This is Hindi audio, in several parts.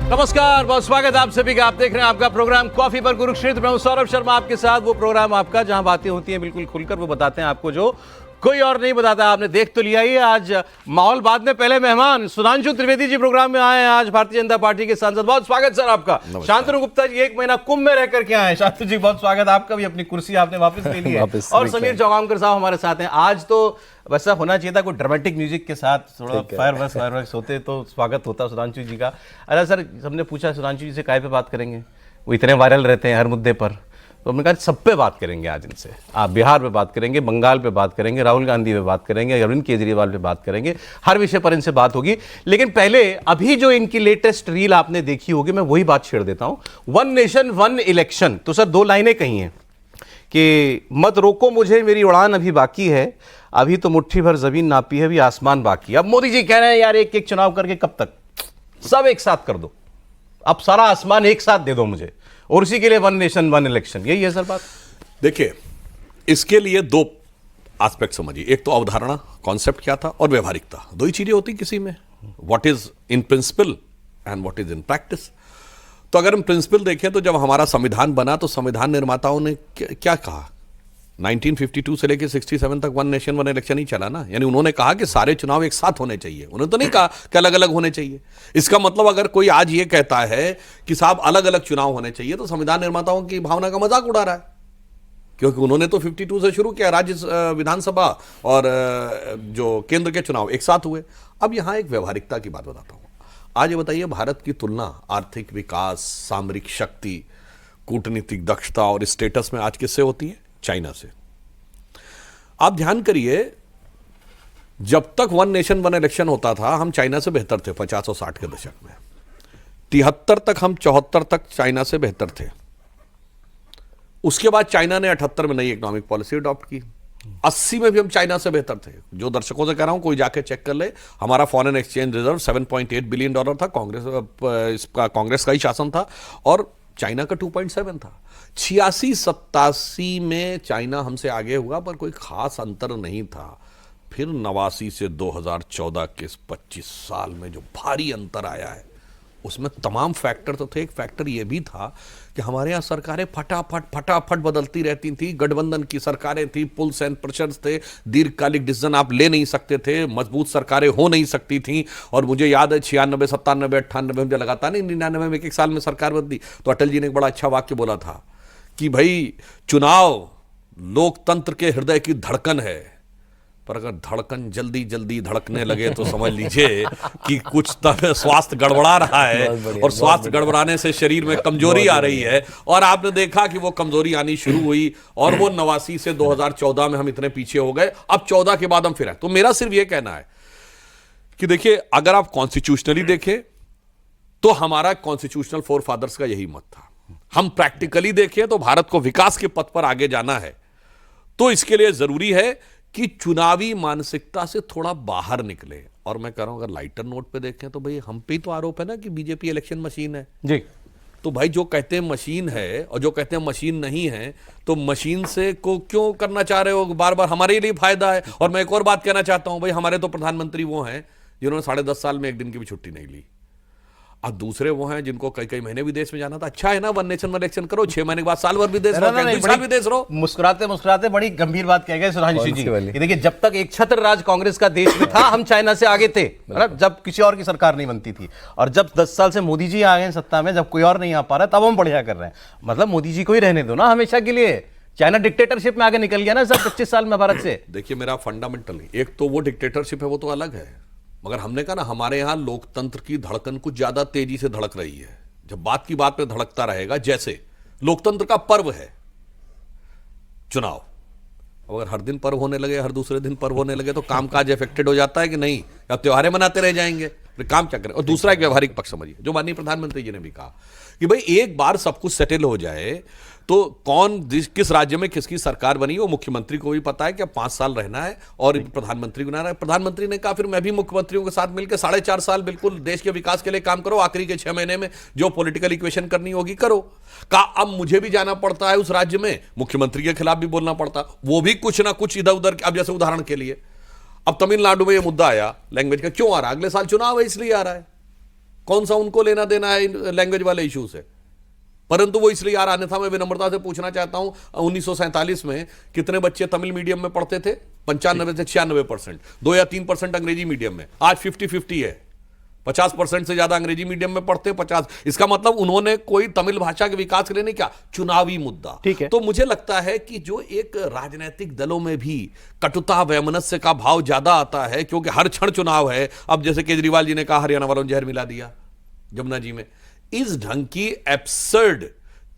नमस्कार, बहुत स्वागत है आप सभी का। आप देख रहे हैं आपका प्रोग्राम कॉफी पर कुरुक्षेत्र। मैं हूं सौरभ शर्मा आपके साथ। वो प्रोग्राम आपका जहां बातें होती हैं बिल्कुल खुलकर, वो बताते हैं आपको जो कोई और नहीं बताता। आपने देख तो लिया ही आज माहौल। बाद में पहले मेहमान सुधांशु त्रिवेदी जी प्रोग्राम में आए हैं, आज भारतीय जनता पार्टी के सांसद। बहुत स्वागत सर आपका। शांतनु गुप्ता जी 1 महीना कुंभ में रहकर के आए। शांतनु जी बहुत स्वागत आपका भी, अपनी कुर्सी आपने वापस ले ली है। और समीर चौगामकर साहब हमारे साथ हैं। आज तो वैसा होना चाहिए था, कोई ड्रामेटिक म्यूजिक के साथ थोड़ा फायरवर्क्स होते तो स्वागत होता सुधांशु जी का। अरे सर, हमने पूछा सुधांशु जी से काय पे बात करेंगे, वो इतने वायरल रहते हैं हर मुद्दे पर, तो हमने कहा सब पे बात करेंगे आज इनसे। आप बिहार पे बात करेंगे, बंगाल पे बात करेंगे, राहुल गांधी पे बात करेंगे, अरविंद केजरीवाल पे बात करेंगे, हर विषय पर इनसे बात होगी। लेकिन पहले अभी जो इनकी लेटेस्ट रील आपने देखी होगी, मैं वही बात छेड़ देता हूं। 1 नेशन 1 इलेक्शन। तो सर 2 लाइनें कही हैं कि मत रोको मुझे, मेरी उड़ान अभी बाकी है, अभी तो मुट्ठी भर जमीन नापी है, अभी आसमान बाकी। अब मोदी जी कह रहे हैं यार एक एक चुनाव करके कब तक, सब एक साथ कर दो, अब सारा आसमान एक साथ दे दो मुझे, और उसी के लिए 1 नेशन 1 इलेक्शन। यही है सर बात। देखिए, इसके लिए 2 एस्पेक्ट समझिए। एक तो अवधारणा, कॉन्सेप्ट क्या था, और व्यवहारिकता। 2 ही चीजें होती किसी में, what is in principle and what is in practice. तो अगर हम प्रिंसिपल देखें तो जब हमारा संविधान बना तो संविधान निर्माताओं ने क्या कहा, 1952 से लेकर 67 तक 1 नेशन 1 इलेक्शन ही चला ना। यानी उन्होंने कहा कि सारे चुनाव एक साथ होने चाहिए, उन्होंने तो नहीं कहा कि अलग अलग होने चाहिए। इसका मतलब अगर कोई आज ये कहता है कि साहब अलग अलग चुनाव होने चाहिए, तो संविधान निर्माताओं की भावना का मजाक उड़ा रहा है, क्योंकि उन्होंने तो 52 से शुरू किया, राज्य विधानसभा और जो केंद्र के चुनाव एक साथ हुए। अब यहां एक व्यवहारिकता की बात बताता हूं। आज ये बताइए, भारत की तुलना आर्थिक विकास, सामरिक शक्ति, कूटनीतिक दक्षता और स्टेटस में आज किससे होती है? चाइना से। आप ध्यान करिए, जब तक 1 नेशन 1 इलेक्शन होता था हम चाइना से बेहतर थे 50 और 60 के दशक में। 73 तक हम 74 तक चाइना से बेहतर थे। उसके बाद चाइना ने 78 में नई इकोनॉमिक पॉलिसी अडॉप्ट की। 80 में भी हम चाइना से बेहतर थे। जो दर्शकों से कह रहा हूं, कोई जाके चेक कर ले, हमारा फॉरेन एक्सचेंज रिजर्व $7.8 बिलियन था। कांग्रेस का ही शासन था, और चाइना का 2.7 था। 86-87 में चाइना हमसे आगे हुआ, पर कोई खास अंतर नहीं था। फिर 89 से 2014 के इस 25 साल में जो भारी अंतर आया है, उसमें तमाम फैक्टर तो थे। एक फैक्टर यह भी था कि हमारे यहाँ सरकारें फटाफट बदलती रहती थी। गठबंधन की सरकारें थी, पुल्स एंड प्रेशर्स थे, दीर्घकालिक डिसीजन आप ले नहीं सकते थे, मजबूत सरकारें हो नहीं सकती थी। और मुझे याद है 96, 97, 98 में मुझे लगाता नहीं, 99 में एक साल में सरकार बदली तो अटल जी ने एक बड़ा अच्छा वाक्य बोला था कि भाई चुनाव लोकतंत्र के हृदय की धड़कन है, पर अगर धड़कन जल्दी जल्दी धड़कने लगे तो समझ लीजिए कि कुछ तरह स्वास्थ्य गड़बड़ा रहा है, और स्वास्थ्य गड़बड़ाने से शरीर में कमजोरी आ रही है। और आपने देखा कि वो कमजोरी आनी शुरू हुई, और वो 89 से 2014 में हम इतने पीछे हो गए। अब 14 के बाद हम फिर आए। तो मेरा सिर्फ ये कहना है कि देखिए, अगर आप कॉन्स्टिट्यूशनली देखें तो हमारा कॉन्स्टिट्यूशनल फोर फादर्स का यही मत था। हम प्रैक्टिकली देखें तो भारत को विकास के पथ पर आगे जाना है, तो इसके लिए जरूरी है कि चुनावी मानसिकता से थोड़ा बाहर निकले। और मैं कह रहा हूं, अगर लाइटर नोट पे देखें तो भाई हम पे ही तो आरोप है ना कि बीजेपी इलेक्शन मशीन है जी। तो भाई जो कहते हैं मशीन है और जो कहते हैं मशीन नहीं है, तो मशीन से को क्यों करना चाह रहे हो बार बार? हमारे लिए फायदा है। और मैं एक और बात कहना चाहता हूं, भाई हमारे तो प्रधानमंत्री वो हैं जिन्होंने 10.5 साल में 1 दिन की भी छुट्टी नहीं ली। अब दूसरे वो हैं जिनको कई महीने विदेश में जाना था। अच्छा है ना, 1 नेशन 1 इलेक्शन करो, 6 महीने के बाद साल भर विदेश रहो, साल विदेश रहो। मुस्कुराते मुस्कुराते बड़ी गंभीर बात कह गए सुधांशु जी। देखिए, जब तक एक छत्र राज कांग्रेस का देश में था, हम चाइना से आगे थे, जब किसी और की सरकार नहीं बनती थी। और जब 10 साल से मोदी जी आ गए सत्ता में, जब कोई और नहीं आ पा रहा, तब हम बढ़िया कर रहे हैं। मतलब मोदी जी को ही रहने दो ना हमेशा के लिए। चाइना डिक्टेटरशिप में आगे निकल गया ना सर 25 साल में भारत से। देखिए, मेरा फंडामेंटल, एक तो वो डिक्टेटरशिप है, वो तो अलग है, मगर हमने कहा ना हमारे यहां लोकतंत्र की धड़कन कुछ ज्यादा तेजी से धड़क रही है। जब बात की बात पे धड़कता रहेगा, जैसे लोकतंत्र का पर्व है चुनाव, अगर हर दिन पर्व होने लगे, हर दूसरे दिन पर्व होने लगे, तो कामकाज इफेक्टेड हो जाता है कि नहीं? या त्योहारें मनाते रह जाएंगे, फिर काम क्या करें? और दूसरा एक व्यवहारिक पक्ष समझिए, जो माननीय प्रधानमंत्री जी ने भी कहा कि भाई एक बार सब कुछ सेटल हो जाए तो कौन किस राज्य में किसकी सरकार बनी, वो मुख्यमंत्री को भी पता है कि अब 5 साल रहना है, और प्रधानमंत्री को ना रहा है। प्रधानमंत्री ने कहा फिर मैं भी मुख्यमंत्रियों के साथ मिलकर 4.5 साल बिल्कुल देश के विकास के लिए काम करो, आखिरी के 6 महीने में जो पॉलिटिकल इक्वेशन करनी होगी करो। कहा अब मुझे भी जाना पड़ता है उस राज्य में, मुख्यमंत्री के खिलाफ भी बोलना पड़ता, वो भी कुछ ना कुछ इधर उधर। अब जैसे उदाहरण के लिए अब तमिलनाडु में ये मुद्दा आया लैंग्वेज का, क्यों आ रहा है? अगले साल चुनाव है इसलिए आ रहा है। कौन सा उनको लेना देना है लैंग्वेज वाले इशू से? परंतु वो इसलिए यार अन्यथा मैं विनम्रता से पूछना चाहता हूं 1947 में कितने बच्चे तमिल मीडियम में पढ़ते थे? 95 से 96%, 2 या 3% अंग्रेजी मीडियम में। आज 50-50 है, 50% से ज्यादा अंग्रेजी मीडियम में पढ़ते हैं, 50। इसका मतलब उन्होंने कोई तमिल भाषा के विकास के लिए नहीं क्या, चुनावी मुद्दा। ठीक है। तो मुझे लगता है कि जो एक राजनीतिक दलों में भी कटुता वैमनस्य का भाव ज्यादा आता है, क्योंकि हर क्षण चुनाव है। अब जैसे केजरीवाल जी ने कहा हरियाणा वालों ने जहर मिला दिया जमुना जी में, इस ढंग की एब्सर्ड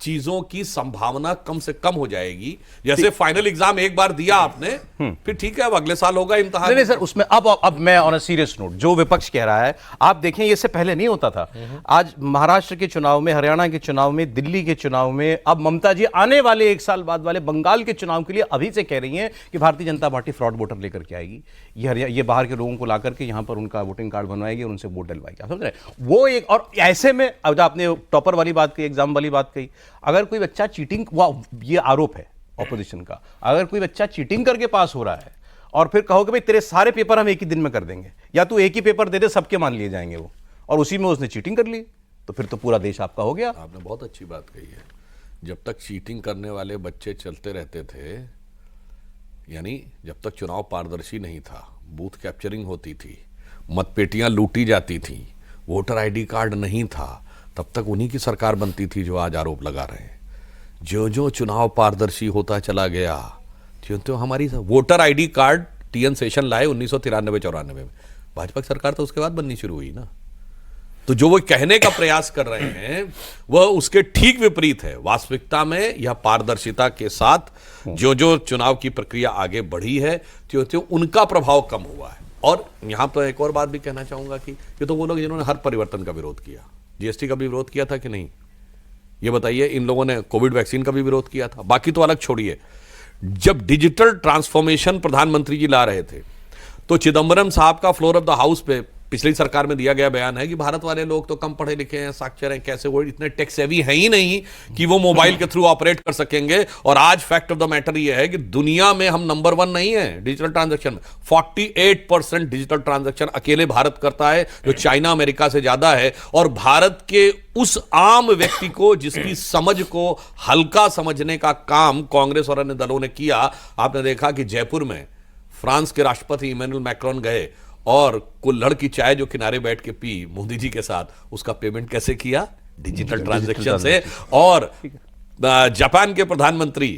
चीजों की संभावना कम से कम हो जाएगी। जैसे फाइनल एग्जाम एक बार दिया आपने, फिर ठीक है, अब अगले साल होगा इम्तिहान। नहीं सर, उसमें अब मैं ऑन अ सीरियस नोट, जो विपक्ष कह रहा है, आप देखें ये से पहले नहीं होता था। आज महाराष्ट्र के चुनाव में, हरियाणा के चुनाव में, दिल्ली के चुनाव में, अब ममता जी आने वाले 1 साल बाद वाले बंगाल के चुनाव के लिए अभी से कह रही हैं कि Bharatiya Janata party fraud voter लेकर के आएगी। ये बाहर के लोगों को ला करके यहां पर उनका वोटिंग कार्ड बनवाएगी और उनसे वोट डलवाएगी। आप समझ रहे हैं? वो एक, और ऐसे में अब आपने टॉपर वाली बात कही, एग्जाम वाली बात कही, अगर कोई बच्चा चीटिंग, ये आरोप है ऑपोजिशन का, अगर कोई बच्चा चीटिंग करके पास हो रहा है और फिर कहो कि भाई तेरे सारे पेपर हम एक ही दिन में कर देंगे, या तू एक ही पेपर दे दे, सबके मान लिए जाएंगे वो, और उसी में उसने चीटिंग कर ली, तो फिर तो पूरा देश आपका हो गया। आपने बहुत अच्छी बात कही है। जब तक चीटिंग करने वाले बच्चे चलते रहते थे, यानी जब तक चुनाव पारदर्शी नहीं था, बूथ कैप्चरिंग होती थी, मतपेटियां लूटी जाती थी, वोटर आईडी कार्ड नहीं था, तब तक उन्हीं की सरकार बनती थी जो आज आरोप लगा रहे हैं। जो जो चुनाव पारदर्शी होता चला गया, त्यों हमारी voter ID card TN Seshan लाए 1993-94 में, भाजपा की सरकार तो उसके बाद बननी शुरू हुई ना। तो जो वो कहने का प्रयास कर रहे हैं वह उसके ठीक विपरीत है। वास्तविकता में यह पारदर्शिता के साथ जो जो चुनाव की प्रक्रिया आगे बढ़ी है, त्यों त्यों उनका प्रभाव कम हुआ है। और यहां पर एक और बात भी कहना चाहूंगा कि ये तो वो लोग जिन्होंने हर परिवर्तन का विरोध किया, जीएसटी का भी विरोध किया था कि नहीं, ये बताइए। इन लोगों ने कोविड वैक्सीन का भी विरोध किया था, बाकी तो अलग छोड़िए। जब डिजिटल ट्रांसफॉर्मेशन प्रधानमंत्री जी ला रहे थे, तो चिदंबरम साहब का फ्लोर ऑफ द हाउस पे पिछली सरकार में दिया गया बयान है कि भारत वाले लोग तो कम पढ़े लिखे हैं, साक्षर हैं, कैसे वो इतने टेक सेवी हैं ही नहीं कि वो मोबाइल के थ्रू ऑपरेट कर सकेंगे। और आज फैक्ट ऑफ द मैटर ये है कि दुनिया में हम नंबर 1 नहीं है डिजिटल ट्रांजैक्शन में। 48% डिजिटल ट्रांजैक्शन अकेले भारत करता है, जो चाइना अमेरिका से ज्यादा है। और भारत के उस आम व्यक्ति को, जिसकी समझ को हल्का समझने का काम कांग्रेस और अन्य दलों ने किया। आपने देखा कि जयपुर में फ्रांस के राष्ट्रपति इमैनुअल मैक्रोन गए और कुल्हड़ की चाय जो किनारे बैठ के पी मोदी जी के साथ, उसका पेमेंट कैसे किया? डिजिटल ट्रांजैक्शन से। और जापान के प्रधानमंत्री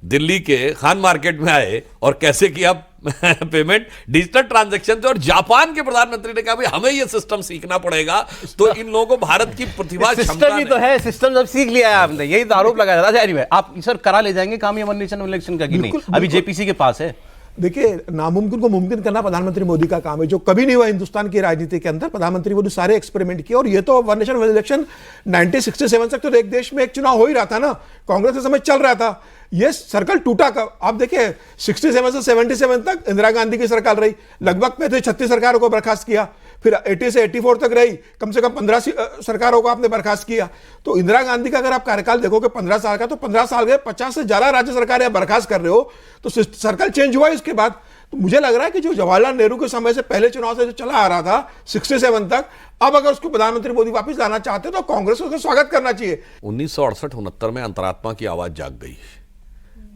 दिल्ली के खान मार्केट में आए और कैसे किया पेमेंट? डिजिटल ट्रांजैक्शन से। और जापान के प्रधानमंत्री ने कहा भाई हमें ये सिस्टम सीखना पड़ेगा। तो इन लोगों को भारत की प्रतिभा सिस्टम ही तो है, सिस्टम जब सीख लिया है आपने, यही तो आरोप लगाया था। एनीवे, आप सर करा ले जाएंगे काम ये वन नेशन वन इलेक्शन का कि नहीं? अभी जेपीसी के पास है। देखिए, नामुमकिन को मुमकिन करना प्रधानमंत्री मोदी का काम है, जो कभी नहीं हुआ हिंदुस्तान की राजनीति के अंदर। प्रधानमंत्री मोदी सारे एक्सपेरिमेंट किए, और ये तो वन नेशन वन इलेक्शन 1967 तक तो एक देश में एक चुनाव हो ही रहा था ना, कांग्रेस के समय चल रहा था। ये सर्कल टूटा कब? आप देखिए 67 से 77 तक इंदिरा गांधी की सरकार रही, लगभग 36 सरकारों को बर्खास्त किया। फिर 80 से 84 तक रही, कम से कम 15 सरकारों को आपने बर्खास्त किया। तो इंदिरा गांधी का अगर आप कार्यकाल देखोगे 15 साल का, तो 15 साल गए, 50 से ज्यादा राज्य सरकारें बर्खास्त कर रहे हो, तो सर्कल चेंज हुआ इसके बाद। तो मुझे लग रहा है कि जो जवाहरलाल नेहरू के समय से पहले चुनाव से जो चला आ रहा था 67 तक, अब अगर उसको प्रधानमंत्री मोदी वापस लाना चाहते तो कांग्रेस को उसका स्वागत करना चाहिए। 1968-69 में अंतरात्मा की आवाज जाग गई।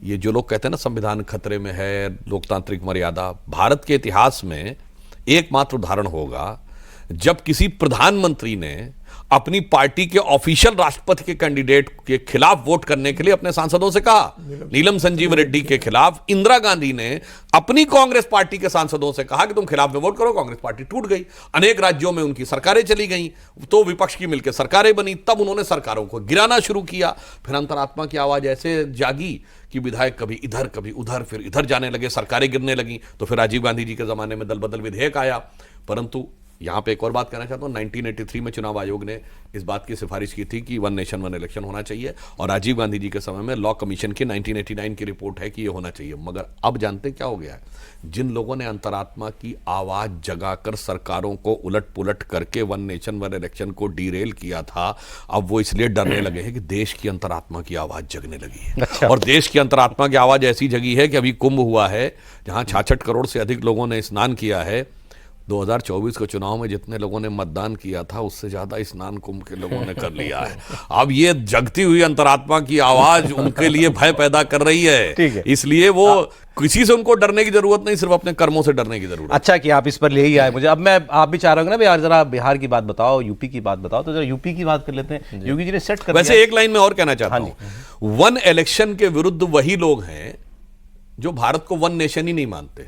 ये जो लोग कहते हैं ना संविधान खतरे में है, लोकतांत्रिक मर्यादा, भारत के इतिहास में एकमात्र उदाहरण होगा जब किसी प्रधानमंत्री ने अपनी पार्टी के ऑफिशियल राष्ट्रपति के कैंडिडेट के खिलाफ वोट करने के लिए अपने सांसदों से कहा। नीलम संजीव रेड्डी के खिलाफ इंदिरा गांधी ने अपनी कांग्रेस पार्टी के सांसदों से कहा कि तुम खिलाफ में वोट करो। कांग्रेस पार्टी टूट गई, अनेक राज्यों में उनकी सरकारें चली गईं, तो विपक्ष की मिलकर सरकारें बनी। तब उन्होंने सरकारों को गिराना शुरू किया। फिर अंतरात्मा की आवाज ऐसे जागी कि विधायक कभी इधर कभी उधर, फिर इधर जाने लगे, सरकारें गिरने लगी। तो फिर राजीव गांधी जी के जमाने में दल बदल विधेयक आया। परंतु यहां पे एक और बात कहना चाहता हूं, 1983 में चुनाव आयोग ने इस बात की सिफारिश की थी कि वन नेशन वन इलेक्शन होना चाहिए, और राजीव गांधी जी के समय में लॉ कमीशन की 1989 की रिपोर्ट है कि ये होना चाहिए। मगर अब जानते क्या हो गया है? जिन लोगों ने अंतरात्मा की आवाज जगाकर सरकारों को उलट पुलट करके वन नेशन वन इलेक्शन को डीरेल किया था, अब वो इसलिए डरने लगे हैं कि देश की अंतरात्मा की आवाज जगने लगी है। अच्छा। और देश की अंतरात्मा की आवाज ऐसी जगी है कि अभी कुंभ हुआ है, जहां 66 करोड़ से अधिक लोगों ने स्नान किया है। 2024 के चुनाव में जितने लोगों ने मतदान किया था उससे ज्यादा स्नान कुंभ के लोगों ने कर लिया है। अब ये जगती हुई अंतरात्मा की आवाज उनके लिए भय पैदा कर रही ठीक है, है। इसलिए वो किसी से उनको डरने की जरूरत नहीं, सिर्फ अपने कर्मों से डरने की जरूरत। अच्छा कि आप इस पर ले ही आए मुझे। अब मैं आप भी चाह रहा हूँ ना यार, जरा बिहार की बात बताओ, यूपी की बात बताओ, तो जरा यूपी की बात कर लेते हैं। योगी जी ने सेट कर वैसे दिया। एक लाइन में और कहना चाहता हूं, वन इलेक्शन के विरुद्ध वही लोग हैं जो भारत को वन नेशन ही नहीं मानते।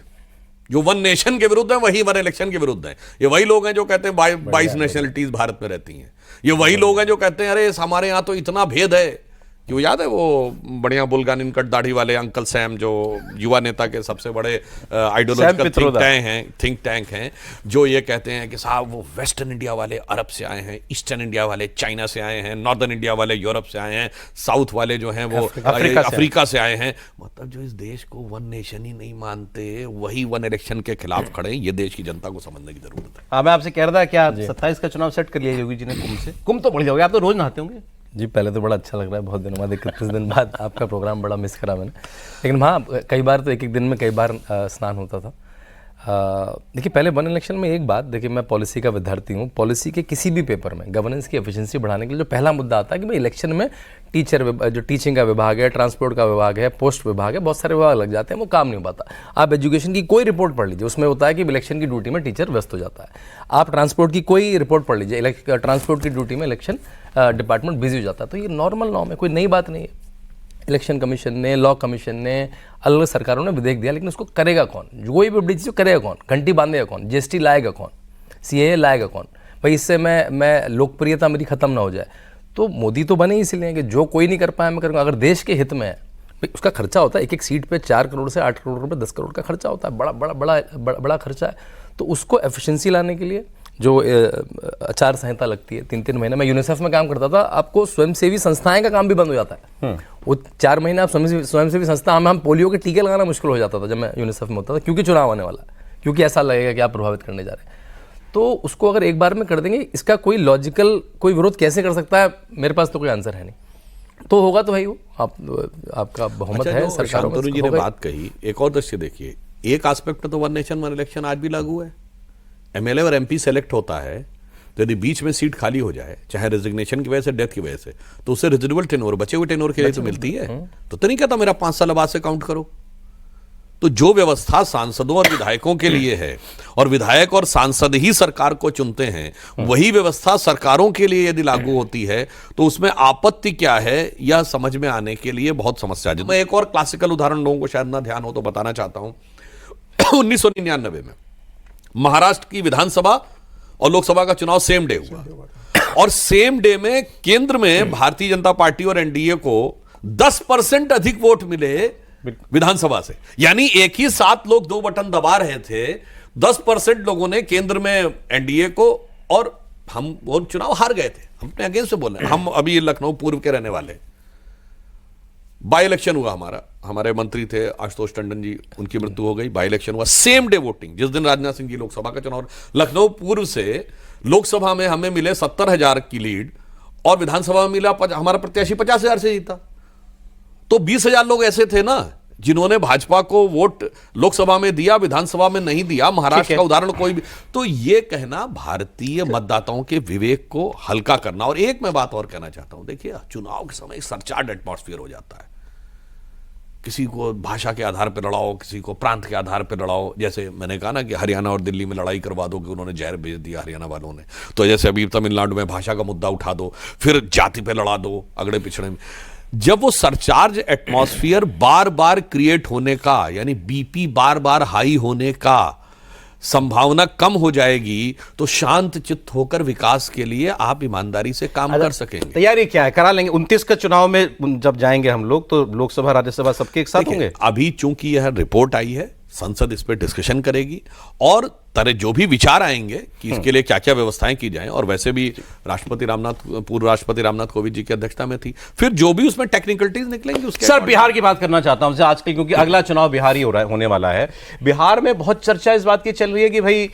जो वन नेशन के विरुद्ध है वही वन इलेक्शन के विरुद्ध है। ये वही लोग हैं जो कहते हैं 22 नेशनलिटीज भारत में रहती हैं। ये वही लोग हैं जो कहते हैं अरे हमारे यहां तो इतना भेद है। क्यों याद है वो बढ़िया बुलगान इनकट दाढ़ी वाले अंकल सैम, जो युवा नेता के सबसे बड़े आइडियोलॉजिकल थिंक टैंक हैं, जो ये कहते हैं कि साहब वो वेस्टर्न इंडिया वाले अरब से आए हैं, ईस्टर्न इंडिया वाले चाइना से आए हैं, नॉर्दर्न इंडिया वाले यूरोप से आए हैं, साउथ वाले जो हैं वो अफ्रीका से आए हैं। मतलब जो इस देश को वन नेशन ही नहीं मानते वही वन इलेक्शन के खिलाफ खड़े हैं। ये देश की जनता को समझने की जरूरत है। हाँ, मैं आपसे कह रहा था क्या 27 का चुनाव सेट कर लिया योगी जी ने कुंभ से? कुंभ तो बढ़ जाओगे, आप तो रोज नहाते होंगे। जी, पहले तो बड़ा अच्छा लग रहा है, बहुत दिनों बाद 31 दिन बाद आपका प्रोग्राम बड़ा मिस करा मैंने। लेकिन हाँ, कई बार तो एक दिन में कई बार स्नान होता था। देखिए, पहले वन इलेक्शन में एक बात, देखिए मैं पॉलिसी का विद्यार्थी हूँ। पॉलिसी के किसी भी पेपर में गवर्नेंस की एफिशिएंसी बढ़ाने के लिए जो पहला मुद्दा आता है कि भाई इलेक्शन में जो टीचिंग का विभाग है, ट्रांसपोर्ट का विभाग है, पोस्ट विभाग है, बहुत सारे विभाग लग जाते हैं, वो काम नहीं हो पाता। आप एजुकेशन की कोई रिपोर्ट पढ़ लीजिए, उसमें होता है कि इलेक्शन की ड्यूटी में टीचर व्यस्त हो जाता है। आप ट्रांसपोर्ट की कोई रिपोर्ट पढ़ लीजिए, ट्रांसपोर्ट की ड्यूटी में इलेक्शन डिपार्टमेंट बिजी हो जाता है। तो ये नॉर्मल नॉर्म है, कोई नई बात नहीं है। इलेक्शन कमीशन ने, लॉ कमीशन ने, अलग अलग सरकारों ने विधेयक दिया, लेकिन उसको करेगा कौन? कोई भी बड़ी चीज़ करेगा कौन? घंटी बांधेगा कौन? जीएसटी लाएगा कौन? सीएए लाएगा कौन? भाई इससे मैं लोकप्रियता मेरी खत्म ना हो जाए। तो मोदी तो बने इसलिए कि जो कोई नहीं कर पाया मैं करूँगा। अगर देश के हित में है, भाई उसका खर्चा होता है, एक एक सीट पे 4 करोड़ से 8 करोड़ रुपए, 10 करोड़ का खर्चा होता है, बड़ा खर्चा है। तो उसको एफिशिएंसी लाने के लिए जो आचार संहिता लगती है 3-3 महीने। मैं यूनिसेफ में काम करता था, आपको स्वयंसेवी संस्थाएं का काम भी बंद हो जाता है। वो 4 महीने आप स्वयंसेवी संस्था, हम पोलियो के टीके लगाना मुश्किल हो जाता था जब मैं यूनिसेफ में होता था, क्योंकि चुनाव आने वाला है, क्योंकि ऐसा लगेगा कि आप प्रभावित करने जा रहे हैं। तो उसको अगर एक बार में कर देंगे, इसका कोई लॉजिकल कोई विरोध कैसे कर सकता है? मेरे पास तो कोई आंसर है नहीं। तो होगा तो भाई वो आपका बहुमत है सरकारों में। शांतनु जी ने बात कही, एक और दृश्य देखिए। एक एस्पेक्ट तो वन नेशन वन इलेक्शन आज भी लागू है। एमएलए और एमपी सेलेक्ट होता है, तो यदि बीच में सीट खाली हो जाए, चाहे रेजिग्नेशन की वजह से, डेथ की वजह से, तो उससे रेजिडुअल टेन्योर, बचे हुए टेन्योर के लिए तो मिलती है। तो नहीं कहता मेरा 5 साल बाद से काउंट करो। तो जो व्यवस्था सांसदों और विधायकों के लिए है, और विधायक और सांसद ही सरकार को चुनते हैं, वही व्यवस्था सरकारों के लिए यदि लागू होती है, तो उसमें आपत्ति क्या है, यह समझ में आने के लिए बहुत समस्या है। मैं एक और क्लासिकल उदाहरण लोगों को शायद ना ध्यान हो तो बताना चाहता हूं। 1999 में महाराष्ट्र की विधानसभा और लोकसभा का चुनाव सेम डे हुआ, और सेम डे में केंद्र में भारतीय जनता पार्टी और एनडीए को 10% अधिक वोट मिले विधानसभा से। यानी एक ही साथ लोग 2 बटन दबा रहे थे, 10% लोगों ने केंद्र में एनडीए को, और हम वो चुनाव हार गए थे। हम अपने अगेंस्ट से बोल रहे हैं। हम अभी लखनऊ पूर्व के रहने वाले, बाई इलेक्शन हुआ हमारा, हमारे मंत्री थे आशुतोष टंडन जी, उनकी मृत्यु हो गई। बाई इलेक्शन हुआ, सेम डे वोटिंग, जिस दिन राजनाथ सिंह की लोकसभा का चुनाव। लखनऊ पूर्व से लोकसभा में हमें मिले 70,000 की लीड, और विधानसभा में मिला हमारा प्रत्याशी 50,000 से जीता। तो 20,000 लोग ऐसे थे ना जिन्होंने भाजपा को वोट लोकसभा में दिया, विधानसभा में नहीं दिया। महाराष्ट्र का उदाहरण कोई भी। तो ये कहना भारतीय मतदाताओं के विवेक को हल्का करना। और एक मैं बात और कहना चाहता हूं, देखिए चुनाव के समय सरचार्ड एटमॉस्फेयर हो जाता है। किसी को भाषा के आधार पर लड़ाओ, किसी को प्रांत के आधार पर लड़ाओ। जैसे मैंने कहा ना कि हरियाणा और दिल्ली में लड़ाई करवा दो कि उन्होंने जहर भेज दिया हरियाणा वालों ने, तो जैसे अभी तमिलनाडु में भाषा का मुद्दा उठा दो, फिर जाति पे लड़ा दो अगड़े पिछड़े में। जब वो सरचार्ज एटमॉस्फेयर बार बार क्रिएट होने का, यानी बीपी बार बार हाई होने का संभावना कम हो जाएगी, तो शांत चित्त होकर विकास के लिए आप ईमानदारी से काम कर सकेंगे। तैयारी क्या है? करा लेंगे 29 का चुनाव में जब जाएंगे हम लोग, तो लोकसभा राज्यसभा सबके एक साथ होंगे। अभी चूंकि यह रिपोर्ट आई है, संसद इस पर डिस्कशन करेगी, और तरह जो भी विचार आएंगे कि इसके लिए क्या क्या व्यवस्थाएं की जाएं। और वैसे भी पूर्व राष्ट्रपति रामनाथ कोविंद जी की अध्यक्षता में थी, फिर जो भी उसमें टेक्निकलिटीज निकलेंगी उसके। सर, बिहार की बात करना चाहता हूं आजकल, क्योंकि अगला चुनाव बिहार ही होने वाला है। बिहार में बहुत चर्चा इस बात की चल रही है कि भाई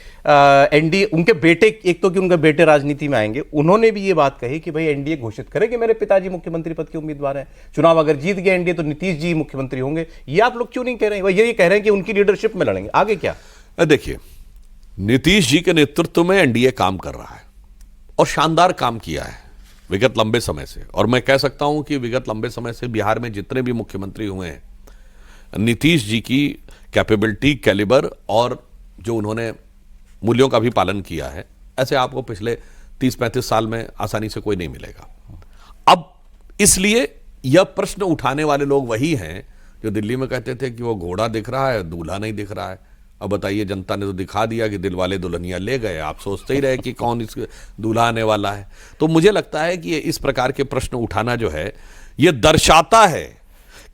एनडीए, उनके बेटे, एक तो कि उनके बेटे राजनीति में आएंगे, उन्होंने भी ये बात कही कि भाई एनडीए घोषित करे कि मेरे पिताजी मुख्यमंत्री पद के उम्मीदवार हैं, चुनाव अगर जीत गए एनडीए तो नीतीश जी मुख्यमंत्री होंगे। ये आप लोग क्यों नहीं कह रहे हैं? ये कह रहे हैं कि उनकी लीडरशिप में लड़ेंगे। आगे क्या? देखिए, नीतीश जी के नेतृत्व में एनडीए काम कर रहा है और शानदार काम किया है विगत लंबे समय से। और मैं कह सकता हूं कि विगत लंबे समय से बिहार में जितने भी मुख्यमंत्री हुए हैं, नीतीश जी की कैपेबिलिटी, कैलिबर और जो उन्होंने मूल्यों का भी पालन किया है, ऐसे आपको पिछले 30-35 साल में आसानी से कोई नहीं मिलेगा। अब इसलिए यह प्रश्न उठाने वाले लोग वही हैं जो दिल्ली में कहते थे कि वो घोड़ा दिख रहा है, दूल्हा नहीं दिख रहा है। अब बताइए, जनता ने तो दिखा दिया कि दिल वाले दुल्हनिया ले गए, आप सोचते ही रहे कि कौन इस दूल्हा आने वाला है। तो मुझे लगता है कि इस प्रकार के प्रश्न उठाना जो है, यह दर्शाता है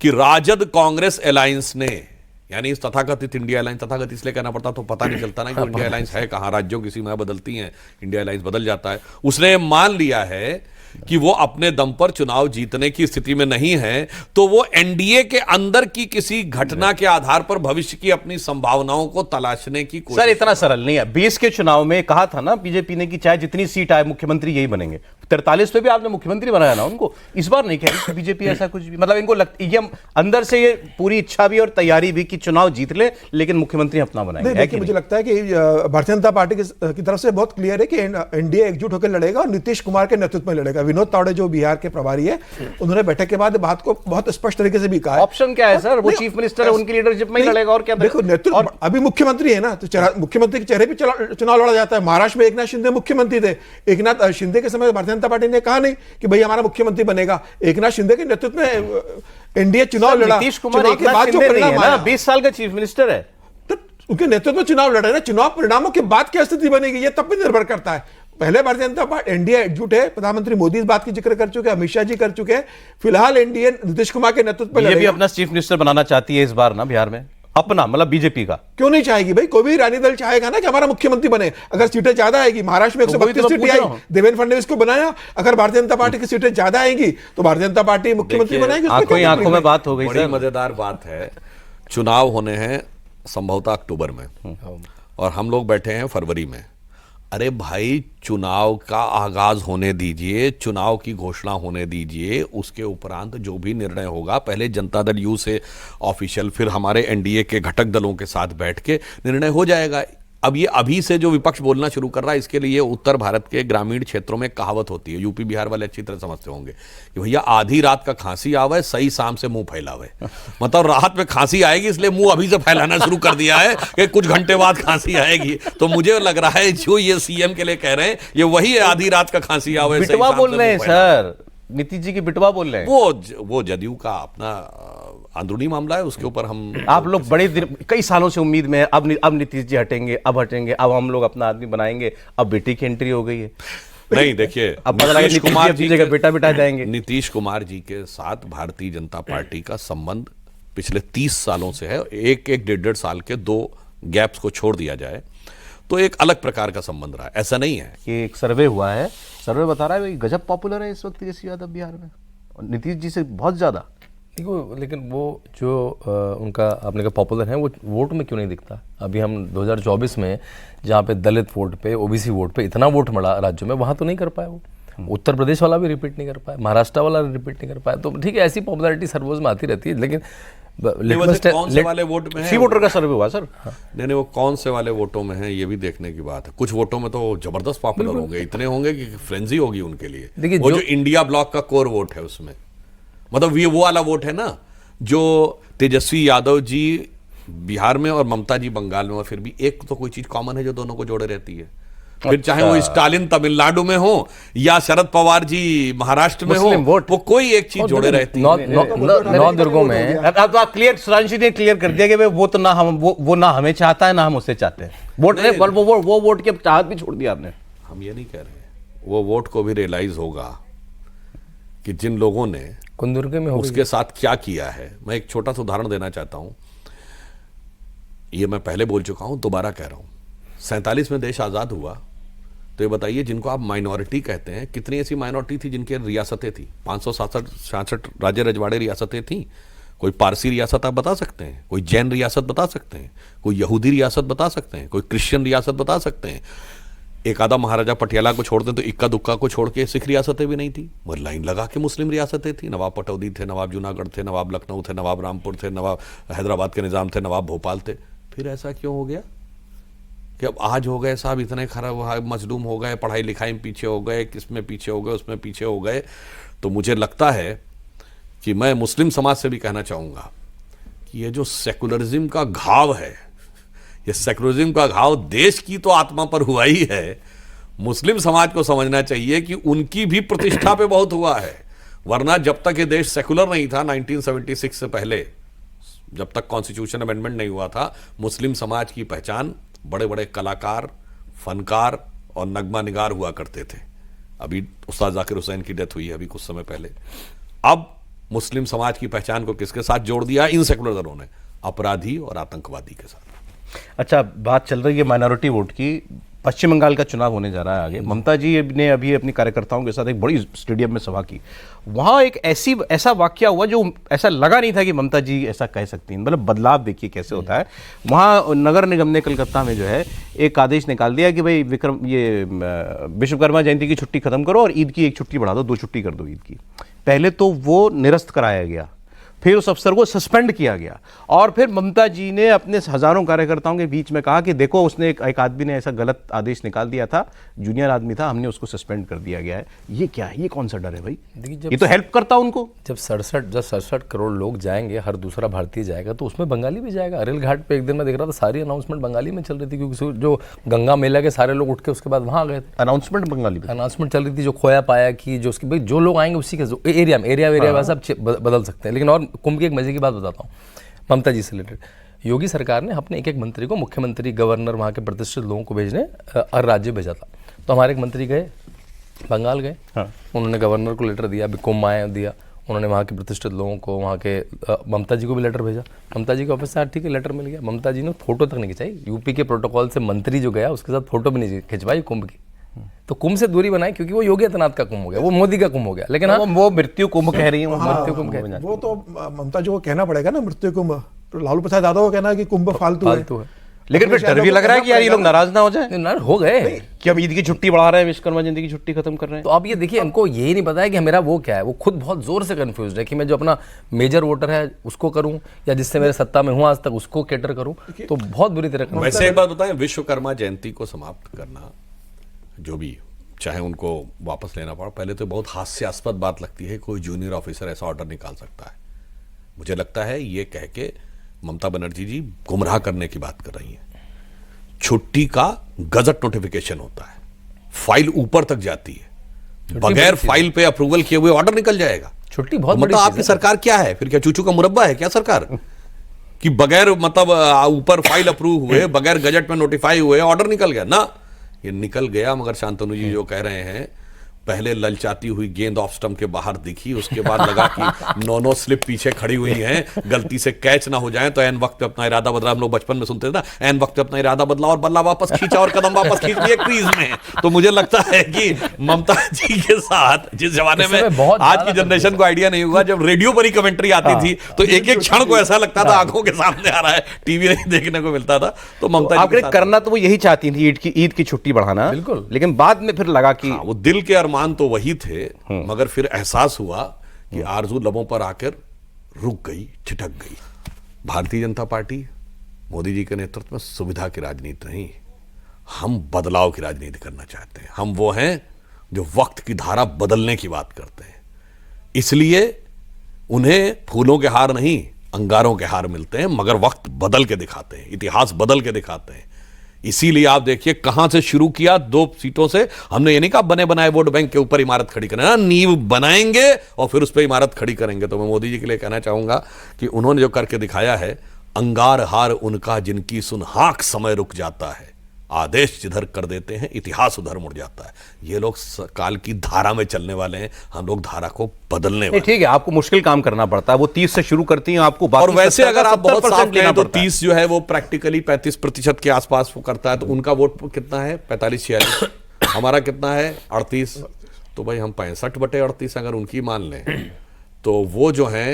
कि राजद कांग्रेस अलायंस ने, यानी इस तथाकथित इंडिया अलायंस, तथाकथित इसलिए कहना पड़ता तो पता नहीं चलता ना कि इंडिया अलायंस है कहां, राज्यों की सीमाएं बदलती हैं, इंडिया अलायंस बदल जाता है। उसने मान लिया है कि वो अपने दम पर चुनाव जीतने की स्थिति में नहीं है, तो वो एनडीए के अंदर की किसी घटना के आधार पर भविष्य की अपनी संभावनाओं को तलाशने की कोशिश। सर इतना सरल नहीं है। 20 के चुनाव में कहा था ना बीजेपी ने कि चाहे जितनी सीट आए मुख्यमंत्री यही बनेंगे। 43 पे भी आपने मुख्यमंत्री बनाया ना उनको। इस बार नहीं कह रही बीजेपी ऐसा कुछ भी, मतलब इनको ये अंदर से ये पूरी इच्छा भी और तैयारी भी कि चुनाव जीत ले लेकिन मुख्यमंत्री अपना बनाएंगे। देखिए, मुझे लगता है कि भारतीय जनता पार्टी की तरफ से बहुत क्लियर है कि एनडीए एकजुट होकर लड़ेगा और नीतीश कुमार के नेतृत्व में लड़ेगा। विनोद तावड़े जो बिहार के प्रभारी है, उन्होंने बैठक के बाद बात को बहुत स्पष्ट तरीके से भी कहा। ऑप्शन क्या है सर? वो चीफ मिनिस्टर है, उनकी लीडरशिप में ही लड़ेगा और क्या। देखो, नेतृत्व अभी मुख्यमंत्री है ना, तो मुख्यमंत्री के चेहरे पे चुनाव लड़ा जाता है। महाराष्ट्र में एकनाथ शिंदे मुख्यमंत्री थे। एकनाथ शिंदे के समय भारतीय जनता पार्टी ने कहा नहीं कि भाई हमारा मुख्यमंत्री बनेगा। एकनाथ शिंदे के नेतृत्व में एनडीए चुनाव लड़ा। नीतीश कुमार के बाद जो परिणाम आया, 20 साल का चीफ मिनिस्टर है, तो उनके नेतृत्व में चुनाव लड़ रहे हैं। चुनाव परिणामों के बाद क्या स्थिति बनेगी ये तब भी निर्भर करता है। पहले भारतीय जनता पार्टी एनडीए एकजुट है, प्रधानमंत्री मोदी इस बात की जिक्र कर चुके हैं, अमित शाह जी कर चुके हैं। फिलहाल एनडीए नीतीश कुमार के नेतृत्व में ये भी अपना चीफ मिनिस्टर बनाना चाहती है इस बार ना बिहार में, अपना मतलब बीजेपी का। क्यों नहीं चाहेगी भाई? कोई भी रानी दल चाहेगा ना कि हमारा मुख्यमंत्री बने। अगर सीटें ज्यादा आएगी, महाराष्ट्र में 132 सीटें आई, देवेंद्र फडणवीस को बनाया। अगर भारतीय जनता पार्टी की सीटें ज्यादा आएंगी तो भारतीय जनता पार्टी मुख्यमंत्री बनाएगी। आंखों में बात हो गई। बड़ी मजेदार बात है, चुनाव होने हैं संभवतः अक्टूबर में और हम लोग बैठे हैं फरवरी में। अरे भाई, चुनाव का आगाज होने दीजिए, चुनाव की घोषणा होने दीजिए, उसके उपरांत जो भी निर्णय होगा, पहले जनता दल यू से ऑफिशियल, फिर हमारे एनडीए के घटक दलों के साथ बैठ के निर्णय हो जाएगा। अब ये अभी से जो विपक्ष बोलना शुरू कर रहा है, इसके लिए उत्तर भारत के ग्रामीण क्षेत्रों में कहावत होती है, यूपी बिहार वाले अच्छी तरह समझते होंगे कि भैया आधी रात का खांसी आवे, सही शाम से मुंह फैलावे। मतलब रात में खांसी आएगी इसलिए मुंह अभी से फैलाना शुरू कर दिया है कि कुछ घंटे बाद खांसी आएगी। तो मुझे लग रहा है जो ये सीएम के लिए कह रहे हैं, ये वही है, आधी रात का खांसी आवे। बिटवा बोल रहे हैं सर, नीतीश जी की बिटवा बोल रहे हैं। वो जदयू का अपना अंदरूनी मामला है, उसके ऊपर हम, आप लोग बड़े कई सालों से उम्मीद में अब नीतीश जी हटेंगे, अब हम लोग अपना आदमी बनाएंगे। अब बेटी की एंट्री हो गई है। नहीं, देखिए, अब पता लगा नीतीश कुमार जी जगह बेटा बिठा जाएंगे। नीतीश कुमार जी के साथ भारतीय जनता पार्टी का संबंध पिछले 30 सालों से है। एक 1.5 साल के 2 गैप्स को छोड़ दिया जाए तो एक अलग प्रकार का संबंध रहा है। ऐसा नहीं है कि एक सर्वे हुआ है, सर्वे बता रहा है भाई गजब पॉपुलर है इस वक्त तेजस्वी यादव बिहार में, और नीतीश जी से बहुत ज्यादा। देखो, लेकिन वो जो उनका आपने कहा पॉपुलर है, वो वोट में क्यों नहीं दिखता? अभी हम 2024 में जहाँ पे दलित वोट पे, ओबीसी वोट पे इतना वोट मिला राज्यों में, वहाँ तो नहीं कर पाया वो। उत्तर प्रदेश वाला भी रिपीट नहीं कर पाया, महाराष्ट्र वाला रिपीट नहीं कर पाया। तो ठीक है, ऐसी पॉपुलैरिटी सर्वोज में आती रहती है, लेकिन कौन से वाले वोट में है, सी वोटर का सर्वे हुआ सर। नहीं, वो कौन से वाले वोटों में है ये भी देखने की बात है। कुछ वोटों में तो जबरदस्त पॉपुलर होंगे, इतने होंगे कि फ्रेंजी होगी उनके लिए। देखिए, वो जो इंडिया ब्लॉक का कोर वोट है उसमें, मतलब ये वो वाला वोट है ना जो तेजस्वी यादव जी बिहार में और ममता जी बंगाल में, और फिर भी एक तो कोई चीज कॉमन है जो दोनों को जोड़े रहती है। फिर चाहे वो स्टालिन तमिलनाडु में हो या शरद पवार जी महाराष्ट्र में हो, वो कोई एक चीज जोड़े रहती है। 9 दुर्गों में अब तो आप क्लियर, सुधांशु ने क्लियर कर दिया कि वो तो ना हम वो ना हमें चाहता है ना हम उससे चाहते हैं। वोट वो वोट के चाहत भी छोड़ दिया आपने। हम ये नहीं कह रहे, वो वोट को भी रियलाइज होगा कि जिन लोगों ने कुंदुर्गे में उसके साथ क्या किया है। मैं एक छोटा सा उदाहरण देना चाहता हूं, ये मैं पहले बोल चुका हूं, दोबारा कह रहा हूं। 47 में देश आजाद हुआ, तो ये बताइए जिनको आप माइनॉरिटी कहते हैं, कितनी ऐसी माइनॉरिटी थी जिनकी रियासतें थी? 566 राज्य रजवाड़े रियासतें थी। कोई पारसी रियासत आप बता सकते हैं, कोई जैन रियासत बता सकते हैं, कोई यहूदी रियासत बता सकते हैं, कोई क्रिश्चियन रियासत बता सकते हैं। एक आधा महाराजा पटियाला को छोड़ दें तो इक्का दुक्का को छोड़ के सिख रियासतें भी नहीं थी, मगर लाइन लगा के मुस्लिम रियासतें थी। नवाब पटौदी थे, नवाब जूनागढ़ थे, नवाब लखनऊ थे, नवाब रामपुर थे, नवाब हैदराबाद के निज़ाम थे, नवाब भोपाल थे। फिर ऐसा क्यों हो गया? कि अब आज हो गए साहब इतने खराब मजलूम हो गए, पढ़ाई लिखाई में पीछे हो गए, किसमें पीछे हो गए, उसमें पीछे हो गए। तो मुझे लगता है कि मैं मुस्लिम समाज से भी कहना चाहूँगा कि ये जो सेकुलरिज्म का घाव है, ये सेकुलरिज्म का घाव देश की तो आत्मा पर हुआ ही है, मुस्लिम समाज को समझना चाहिए कि उनकी भी प्रतिष्ठा पे बहुत हुआ है। वरना जब तक ये देश सेकुलर नहीं था 1976 से पहले, जब तक कॉन्स्टिट्यूशन अमेंडमेंट नहीं हुआ था, मुस्लिम समाज की पहचान बड़े बड़े कलाकार, फनकार और नगमा निगार हुआ करते थे। अभी उस्ताद जाकिर हुसैन की डेथ हुई है अभी कुछ समय पहले। अब मुस्लिम समाज की पहचान को किसके साथ जोड़ दिया? इन सेकुलर दलों ने, अपराधी और आतंकवादी के साथ। अच्छा, बात चल रही है माइनॉरिटी वोट की। पश्चिम बंगाल का चुनाव होने जा रहा है आगे। ममता जी ने अभी अपने कार्यकर्ताओं के साथ एक बड़ी स्टेडियम में सभा की। वहाँ एक ऐसा वाकया हुआ जो ऐसा लगा नहीं था कि ममता जी ऐसा कह सकती हैं। मतलब बदलाव देखिए कैसे होता है। वहाँ नगर निगम ने कलकत्ता में जो है एक आदेश निकाल दिया कि भाई विश्वकर्मा जयंती की छुट्टी खत्म करो और ईद की एक छुट्टी बढ़ा दो, 2 छुट्टी कर दो ईद की। पहले तो वो निरस्त कराया गया, फिर उस अफसर को सस्पेंड किया गया, और फिर ममता जी ने अपने हजारों कार्यकर्ताओं के बीच में कहा कि देखो उसने एक आदमी ने ऐसा गलत आदेश निकाल दिया था, जूनियर आदमी था, हमने उसको सस्पेंड कर दिया गया है। ये क्या है? ये कौन सा डर है भाई? ये तो हेल्प करता उनको। जब 67 करोड़ लोग जाएंगे, हर दूसरा भारतीय जाएगा, तो उसमें बंगाली भी जाएगा। अरेल घाट पे एक दिन मैं देख रहा था, सारी अनाउंसमेंट बंगाली में चल रही थी, क्योंकि जो गंगा मेला के सारे लोग उठ के उसके बाद वहाँ गए थे। अनाउंसमेंट बंगाली में अनाउंसमेंट चल रही थी, जो खोया पाया कि जो उसकी भाई जो लोग आएंगे उसी के एरिया में वैसा बदल सकते हैं। लेकिन और कुंभ की एक मजे की बात बताता हूँ ममता जी से रिलेटेड। योगी सरकार ने अपने एक मंत्री को, मुख्यमंत्री, गवर्नर, वहाँ के प्रतिष्ठित लोगों को भेजने हर राज्य भेजा था। तो हमारे एक मंत्री गए, बंगाल गए, उन्होंने गवर्नर को लेटर दिया, कुंभ आया दिया, उन्होंने वहाँ के प्रतिष्ठित लोगों को, वहाँ के ममता जी को भी लेटर भेजा। ममता जी के ऑफिस से ठीक है लेटर मिल गया। ममता जी ने फोटो तक नहीं खिंचाई। यूपी के प्रोटोकॉल से मंत्री जो गया उसके साथ फोटो भी नहीं खिंचवाई कुंभ की। तो कुंभ से दूरी बनाई, क्योंकि वो योगी आदित्यनाथ का कुंभ हो गया, वो मोदी का कुंभ हो गया। लेकिन वो मृत्यु कुंभ कह रही है, मृत्यु कुंभ कह रही है। वो तो ममता जी को कहना पड़ेगा ना मृत्यु कुंभ। तो लालू प्रसाद यादव को कहना कि कुंभ फालतू है। लेकिन फिर डर भी लग रहा है कि यार ये लोग नाराज ना हो जाए। नाराज हो गए कि हम ईद की छुट्टी बढ़ा रहे हैं, विश्वकर्मा जयंती की छुट्टी खत्म कर रहे हैं। तो अब ये देखिए, इनको यही नहीं पता है कि मेरा वो क्या है। वो खुद बहुत जोर से कंफ्यूज है कि मैं जो अपना मेजर वोटर है उसको करूं, या जिससे मेरे सत्ता में हूं आज तक उसको कैटर करूं। तो बहुत बुरी तरह। वैसे एक बात बताएं, विश्वकर्मा जयंती को समाप्त करना, जो भी चाहे उनको वापस लेना पड़ा, पहले तो बहुत हास्यास्पद बात लगती है कोई जूनियर ऑफिसर ऐसा ऑर्डर निकाल सकता है। मुझे लगता है ये कह के ममता बनर्जी जी गुमराह करने की बात कर रही हैं। छुट्टी का गजट नोटिफिकेशन होता है, फाइल ऊपर तक जाती है, बगैर फाइल पे अप्रूवल किए हुए ऑर्डर निकल जाएगा। छुट्टी बहुत मतलब आपकी सरकार क्या है फिर? क्या चूचू का मुरब्बा है क्या सरकार? कि बगैर मतलब ऊपर फाइल अप्रूव हुए, बगैर गजट में नोटिफाई हुए ऑर्डर निकल गया ना? ये निकल गया, मगर शांतनु जी जो कह रहे हैं, पहले ललचाती हुई गेंद ऑफ स्टंप के बाहर दिखी, उसके बाद लगा कि 9 स्लिप पीछे खड़ी हुई हैं, गलती से कैच ना हो जाए, तो एन वक्त पे अपना इरादा बदला। हम लोग बचपन में सुनते थे ना, एन वक्त पे अपना इरादा बदला और बल्ला वापस खींचा और कदम वापस खींच लिए क्रीज में। तो मुझे लगता है कि ममता जी के साथ, जिस जमाने में आज की जनरेशन को आइडिया नहीं हुआ, जब रेडियो पर ही कमेंट्री आती थी तो एक एक क्षण को ऐसा लगता था आंखों के सामने आ रहा है, टीवी नहीं देखने को मिलता था। तो ममता आपने करना तो वो यही चाहती थी, ईद की छुट्टी बढ़ाना, बिल्कुल। लेकिन बाद में फिर लगा कि वो दिल के अरमान तो वही थे, मगर फिर एहसास हुआ कि आरजू लबों पर आकर रुक गई, ठिठक गई। भारतीय जनता पार्टी मोदी जी के नेतृत्व में सुविधा की राजनीति नहीं, हम बदलाव की राजनीति करना चाहते हैं। हम वो हैं जो वक्त की धारा बदलने की बात करते हैं। इसलिए उन्हें फूलों के हार नहीं, अंगारों के हार मिलते हैं, मगर वक्त बदल के दिखाते हैं, इतिहास बदल के दिखाते हैं। इसीलिए आप देखिए कहां से शुरू किया, 2 सीटों से। हमने ये नहीं कहा बने बनाए वोट बैंक के ऊपर इमारत खड़ी करना, नींव बनाएंगे और फिर उस पर इमारत खड़ी करेंगे। तो मैं मोदी जी के लिए कहना चाहूंगा कि उन्होंने जो करके दिखाया है, अंगार हार उनका जिनकी सुन हाक समय रुक जाता है, आदेश जिधर कर देते हैं इतिहास उधर मुड़ जाता है। ये लोग काल की धारा में चलने वाले हैं, हम लोग धारा को बदलने वाले। ठीक है, आपको मुश्किल काम करना पड़ता है, वो 30 से शुरू करती हैं आपको। और वैसे अगर आप बहुत साफ कहें तो 30 जो है वो प्रैक्टिकली 35% के आसपास वो करता है। तो उनका वोट कितना है? 45-46। हमारा कितना है? 38। तो भाई हम 65/38 अगर उनकी मान लें तो वो जो है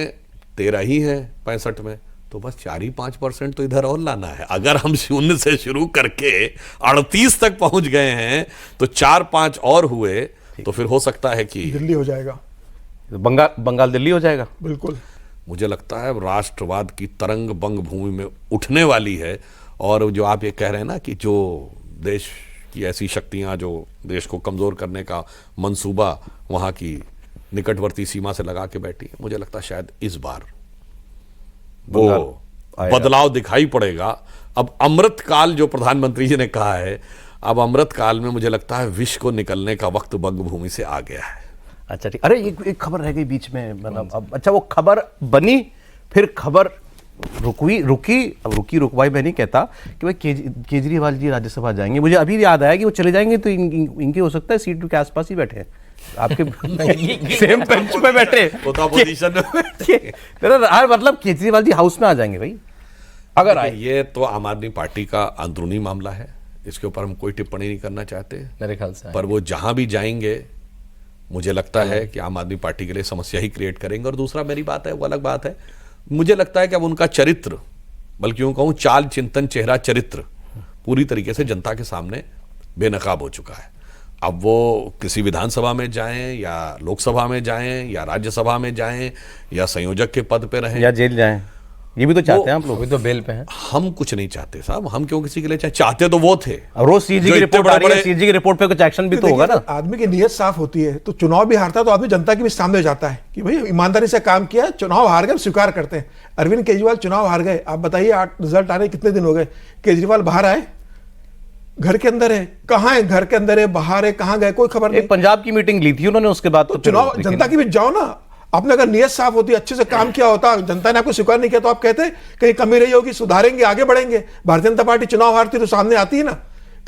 13 ही है 65 में। तो बस 4-5% तो इधर और लाना है। अगर हम 0 से शुरू करके 38 तक पहुंच गए हैं तो 4-5 और हुए तो फिर हो सकता है कि दिल्ली हो जाएगा, बंगाल दिल्ली हो जाएगा। बिल्कुल। मुझे लगता है राष्ट्रवाद की तरंग बंग भूमि में उठने वाली है और जो आप ये कह रहे हैं ना कि जो देश की ऐसी शक्तियां जो देश को कमजोर करने का मंसूबा वहां की निकटवर्ती सीमा से लगा के बैठी, मुझे लगता है शायद इस बार वो बदलाव दिखाई पड़ेगा। अब अमृत काल जो प्रधानमंत्री जी ने कहा है, अब अमृत काल में मुझे लगता है विष को निकलने का वक्त बंगभूमि से आ गया है। अच्छा ठीक, अरे एक खबर रह गई बीच में, मतलब अब अच्छा वो खबर बनी, फिर खबर रुकवाई मैं नहीं कहता कि भाई केजरीवाल जी राज्यसभा जाएंगे। मुझे अभी याद आया कि वो चले जाएंगे तो इनके हो सकता है सीट के आसपास ही बैठे हैं, आपके सेम बेंच पे बैठे, पोजीशन में मतलब केजरीवाल जी हाउस में आ जाएंगे भाई अगर आए। ये तो आम आदमी पार्टी का अंदरूनी मामला है, इसके ऊपर हम कोई टिप्पणी नहीं करना चाहते मेरे ख्याल से, पर वो जहां भी जाएंगे मुझे लगता है कि आम आदमी पार्टी के लिए समस्या ही क्रिएट करेंगे। और दूसरा मेरी बात है वो अलग बात है, मुझे लगता है कि अब उनका चरित्र, बल्कि यूं कहूं चाल चिंतन चेहरा चरित्र पूरी तरीके से जनता के सामने बेनकाब हो चुका है। अब वो किसी विधानसभा में जाएं या लोकसभा में जाएं या राज्यसभा में जाएं या संयोजक के पद पे रहें या जेल जाएं, ये भी तो चाहते हैं आप लोग, भी तो बेल पे हैं। हम कुछ नहीं चाहते साहब, हम क्यों किसी के लिए चाहते तो वो थे। रोज सीजी की रिपोर्ट आ रही है, सीजी की रिपोर्ट पे कुछ एक्शन भी तो होगा ना। आदमी की नीयत साफ होती है तो चुनाव भी हारता है तो आदमी जनता के भी सामने जाता है कि भाई ईमानदारी से काम किया, चुनाव हार गए स्वीकार करते हैं। अरविंद केजरीवाल चुनाव हार गए, आप बताइए रिजल्ट आने कितने दिन हो गए, केजरीवाल बाहर आए, घर के अंदर है, कहाँ है, घर के अंदर है, बाहर है, कहाँ गए, कोई खबर नहीं। पंजाब की मीटिंग ली थी उन्होंने, उसके बाद तो चुनाव जनता की भी जाओ ना। आपने अगर नियत साफ होती, अच्छे से काम किया होता, जनता ने आपको स्वीकार नहीं किया तो आप कहते कहीं कमी रही होगी, सुधारेंगे, आगे बढ़ेंगे। भारतीय जनता पार्टी चुनाव हारती तो सामने आती है ना।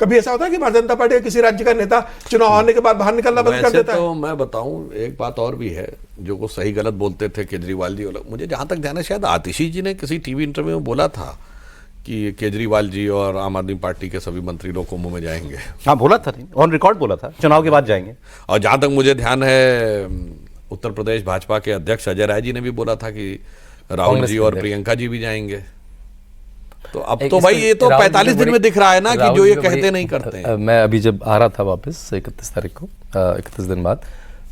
कभी ऐसा होता है कि भारतीय जनता पार्टी का किसी राज्य का नेता चुनाव हारने के बाद बाहर निकलना बंद कर देता है? तो मैं बताऊं एक बात और भी है, जो को सही गलत बोलते थे केजरीवाल जी, मुझे जहां तक ध्यान है शायद आतिशी जी ने किसी टीवी इंटरव्यू में बोला था कि केजरीवाल जी और आम आदमी पार्टी के सभी मंत्री लोग कुंभ में जाएंगे। हाँ बोला था, ऑन रिकॉर्ड बोला था, चुनाव के बाद जाएंगे। और जहां तक मुझे ध्यान है उत्तर प्रदेश भाजपा के अध्यक्ष अजय राय जी ने भी बोला था कि राहुल जी और प्रियंका जी भी जाएंगे। तो अब तो भाई ये तो 45 दिन में दिख रहा है ना कि जो ये कहते नहीं करते हैं। मैं अभी जब आ रहा था वापस 31 तारीख को, 31 दिन बाद,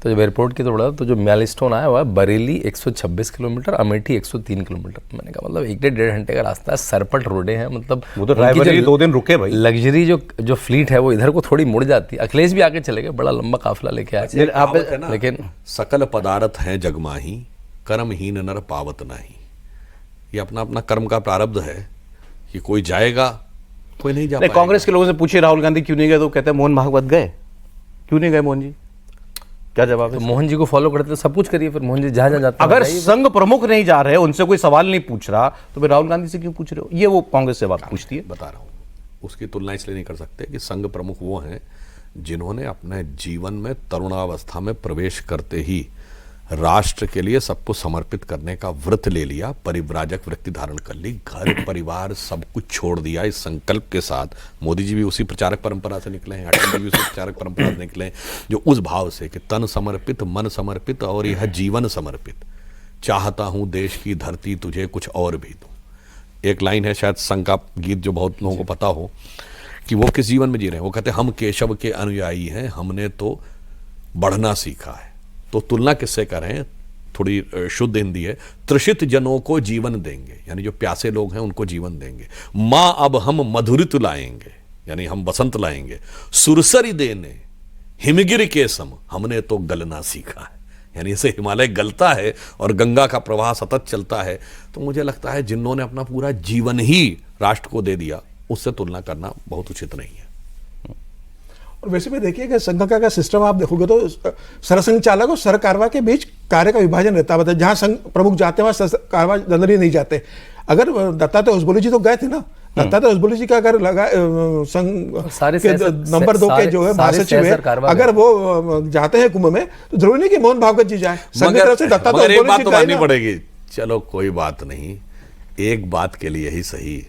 तो जब एयरपोर्ट की तो तो जो माइलस्टोन आया हुआ है बरेली 126 किलोमीटर, अमेठी 103 किलोमीटर। मैंने कहा मतलब 1.5 घंटे का रास्ता है, सरपट रोडे हैं, मतलब वो तो ड्राइवर 2 दिन रुके भाई। लग्जरी जो फ्लीट है वो इधर को थोड़ी मुड़ जाती है। अखिलेश भी आगे चले गए, बड़ा लंबा काफिला लेके आए। लेकिन सकल पदार्थ है जगमाही, कर्महीन नर पावत नाही। ये अपना अपना कर्म का प्रारब्ध है कि कोई जाएगा, कोई नहीं जा पाएगा। कांग्रेस के लोगों से पूछे राहुल गांधी क्यों नहीं गए, तो कहते हैं मोहन भागवत गए। क्यों नहीं गए मोहन जी, क्या जवाब है? तो मोहन जी को फॉलो करते तो सब कुछ करिए, फिर मोहन जी जहां जहां जाते हैं। अगर संघ प्रमुख नहीं जा रहे, उनसे कोई सवाल नहीं पूछ रहा, तो फिर राहुल गांधी से क्यों पूछ रहे हो? ये वो कांग्रेस से बात पूछती है। बता रहा हूं, उसकी तुलना इसलिए नहीं कर सकते कि संघ प्रमुख वो हैं जिन्होंने अपने जीवन में तरुणावस्था में प्रवेश करते ही राष्ट्र के लिए सब कुछ समर्पित करने का व्रत ले लिया, परिव्राजक वृत्ति धारण कर ली, घर परिवार सब कुछ छोड़ दिया इस संकल्प के साथ। मोदी जी भी उसी प्रचारक परंपरा से निकले हैं, अटल जी भी उसी प्रचारक परंपरा से निकले हैं, जो उस भाव से कि तन समर्पित, मन समर्पित और यह जीवन समर्पित, चाहता हूं देश की धरती तुझे कुछ और भी दूं। एक लाइन है शायद संघ का गीत जो बहुत लोगों को पता हो कि वो किस जीवन में जी रहे हैं। वो कहते हैं हम केशव के अनुयायी हैं, हमने तो बढ़ना सीखा है। तो तुलना किससे कर रहे हैं, थोड़ी शुद्ध हिंदी है, तृषित जनों को जीवन देंगे, यानी जो प्यासे लोग हैं उनको जीवन देंगे। माँ अब हम मधुरित लाएंगे, यानी हम बसंत लाएंगे। सुरसरी देने हिमगिर के सम, हमने तो गलना सीखा है, यानी इसे हिमालय गलता है और गंगा का प्रवाह सतत चलता है। तो मुझे लगता है जिन्होंने अपना पूरा जीवन ही राष्ट्र को दे दिया, उससे तुलना करना बहुत उचित नहीं है। और वैसे भी देखिए कि संघ का सिस्टम आप देखोगे तो सरसंघ चालक और सरकारवा के बीच कार्य का विभाजन रहता है। जहां संघ प्रमुख जाते हैं वहां सरकारवा जनरली नहीं जाते। अगर दत्तात्रेय होसबोले जी तो गए थे ना, दत्तात्रेय होसबोले जी का अगर लगा संघ के नंबर 2 के जो है महासचिव है, अगर वो जाते हैं कुंभ में तो जरूरी नहीं कि मोहन भागवत जी जाए। संघ की तरफ से दत्तात्रेय होसबोले जी माननी पड़ेगी। चलो कोई बात नहीं, एक बात के लिए ही सही,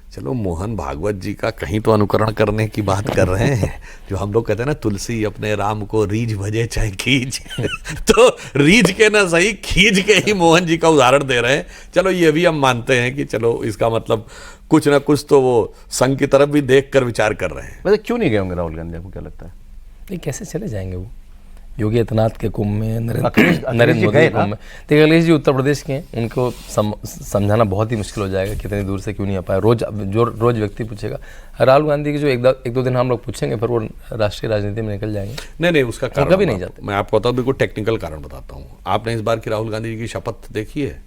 चलो मोहन भागवत जी का कहीं तो अनुकरण करने की बात कर रहे हैं। जो हम लोग कहते हैं ना, तुलसी अपने राम को रीझ भजे चाहे खींच तो रीझ के ना सही, खींच के ही मोहन जी का उदाहरण दे रहे हैं। चलो ये भी हम मानते हैं कि चलो इसका मतलब कुछ ना कुछ तो वो संघ की तरफ भी देख कर विचार कर रहे हैं। वैसे क्यों नहीं गए होंगे राहुल गांधी, आपको क्या लगता है? नहीं, कैसे चले जाएंगे वो? योगी आदित्यनाथ के कुंभ में, अखिलेश नरेंद्र जी मोदी गए के कुंभ में। तो अखिलेश जी उत्तर प्रदेश के हैं, उनको समझाना बहुत ही मुश्किल हो जाएगा कितनी दूर से क्यों नहीं आ पाया। रोज व्यक्ति पूछेगा। राहुल गांधी की जो एक दो दिन हम लोग पूछेंगे, फिर वो राष्ट्रीय राजनीति में निकल जाएंगे। नहीं, उसका कारण कभी नहीं जाते। मैं आपको बताऊं, बिल्कुल टेक्निकल कारण बताता हूँ। आपने इस बार की राहुल गांधी जी की शपथ देखी है?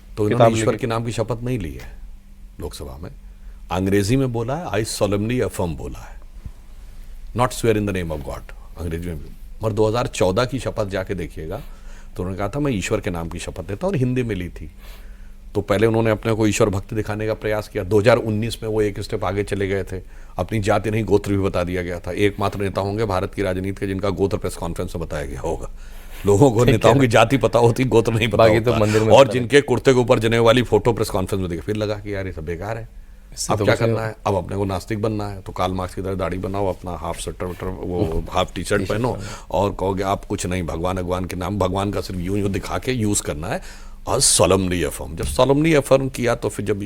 तो इन्होंने ईश्वर के नाम की शपथ नहीं ली है लोकसभा में। अंग्रेजी में बोला है, आई सोलेमनली अफर्म बोला है, not swear in the name of God, अंग्रेजी में। और 2014 की शपथ जाके देखिएगा तो उन्होंने कहा था मैं ईश्वर के नाम की शपथ लेता हूं, और हिंदी में ली थी। तो पहले उन्होंने अपने को ईश्वर भक्त दिखाने का प्रयास किया। 2019 में वो एक स्टेप आगे चले गए थे, अपनी जाति नहीं गोत्र भी बता दिया गया था। एकमात्र नेता होंगे भारत की राजनीति के जिनका गोत्र प्रेस कॉन्फ्रेंस में बताया गया होगा। लोगों को नेताओं की जाति पता होती, गोत्र नहीं पता बाकी तो होता। मंदिर में और जिनके कुर्ते के ऊपर जने वाली फोटो प्रेस कॉन्फ्रेंस में देखी, फिर लगा कि यार ये सब बेकार है। अब क्या करना है? अब अपने को नास्तिक बनना है, तो कार्ल मार्क्स की तरह दाढ़ी बनाओ, अपना हाफ स्वेटर वो हाफ टी शर्ट पहनो, और कहोगे आप कुछ नहीं, भगवान के नाम, भगवान का सिर्फ यूं दिखा के यूज करना है। और सोलमली अफर्म, जब सोलमली अफर्म किया तो फिर जब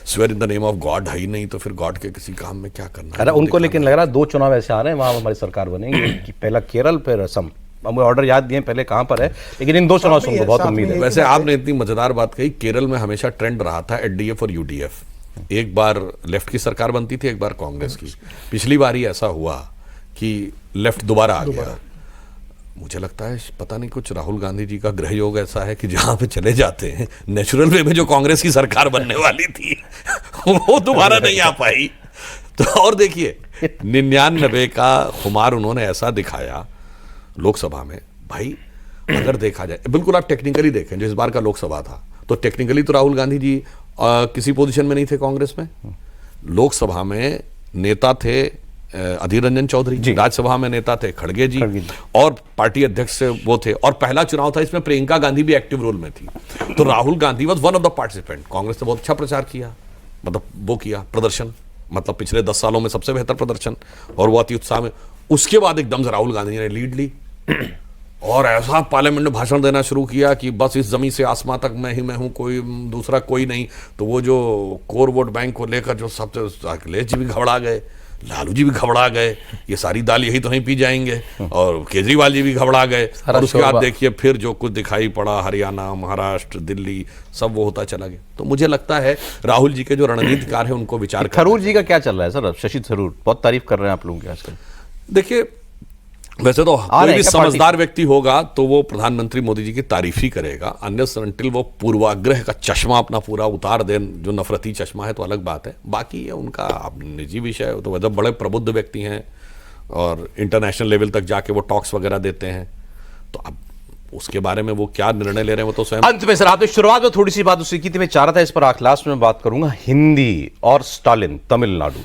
swear in the name of God है ही नहीं, तो फिर गॉड के किसी काम में क्या करना है? अरे उनको लेकिन लग रहा है 2 चुनाव ऐसे आ रहे हैं वहाँ हमारी सरकार बनेगी कि पहला केरल फिर असम। अब ऑर्डर याद दिए पहले कहाँ पर है, लेकिन इन 2 चुनाव से उनको बहुत उम्मीद है। वैसे आपने इतनी मजेदार बात कही, केरल में हमेशा ट्रेंड रहा था एलडीएफ और यूडीएफ। एक बार लेफ्ट की सरकार बनती थी, एक बार कांग्रेस की। पिछली बार ही ऐसा हुआ कि लेफ्ट दोबारा आ गया। मुझे लगता है पता नहीं कुछ राहुल गांधी जी का ग्रह योग ऐसा है कि जहां पे चले जाते हैं नेचुरल वे में जो कांग्रेस की सरकार बनने वाली थी वो दोबारा नहीं आ पाई। तो और देखिए 99 का खुमार उन्होंने ऐसा दिखाया लोकसभा में। भाई अगर देखा जाए, बिल्कुल आप टेक्निकली देखें, जो इस बार का लोकसभा था, तो टेक्निकली तो राहुल गांधी जी किसी पोजीशन में नहीं थे कांग्रेस में। लोकसभा में नेता थे अधीर रंजन चौधरी, राज्यसभा में नेता थे खड़गे जी, और पार्टी अध्यक्ष वो थे। और पहला चुनाव था, इसमें प्रियंका गांधी भी एक्टिव रोल में थी। तो Rahul Gandhi was one of the participant. Congress ने बहुत अच्छा प्रचार किया, मतलब वो किया प्रदर्शन, मतलब पिछले 10 सालों में सबसे बेहतर प्रदर्शन, और वो अति उत्साह में। उसके बाद एकदम से राहुल गांधी ने लीड ली और ऐसा पार्लियामेंट में भाषण देना शुरू किया कि बस इस जमीन से आसमां तक मैं ही मैं हूं, कोई दूसरा कोई नहीं। तो वो जो कोर वोट बैंक को लेकर जो सबसे, अखिलेश जी भी घबरा गए, लालू जी भी घबरा गए, ये सारी दाल यही तो नहीं पी जाएंगे, और केजरीवाल जी भी घबरा गए। और उसके बाद देखिए फिर जो कुछ दिखाई पड़ा, हरियाणा, महाराष्ट्र, दिल्ली, सब वो होता चला गया। तो मुझे लगता है राहुल जी के जो रणनीतिकार है उनको विचार थरूर जी का क्या चल रहा है सर? शशि थरूर बहुत तारीफ कर रहे हैं आप लोगों की आजकल। देखिए, वैसे तो कोई भी समझदार व्यक्ति होगा तो वो प्रधानमंत्री मोदी जी की तारीफ ही करेगा, अनलेस अनटिल वो पूर्वाग्रह का चश्मा अपना पूरा उतार दे, जो नफरती चश्मा है, तो अलग बात है। बाकी ये उनका निजी विषय है। तो वैसे बड़े प्रबुद्ध व्यक्ति हैं और इंटरनेशनल लेवल तक जाके वो टॉक्स वगैरह देते हैं। तो अब उसके बारे में वो क्या निर्णय ले रहे हैं वो तो स्वयं। अंत में सर, आपने शुरुआत में थोड़ी सी बात उसकी की थी, मैं चाह रहा था इस पर लास्ट में बात करूंगा। हिंदी और स्टालिन, तमिलनाडु।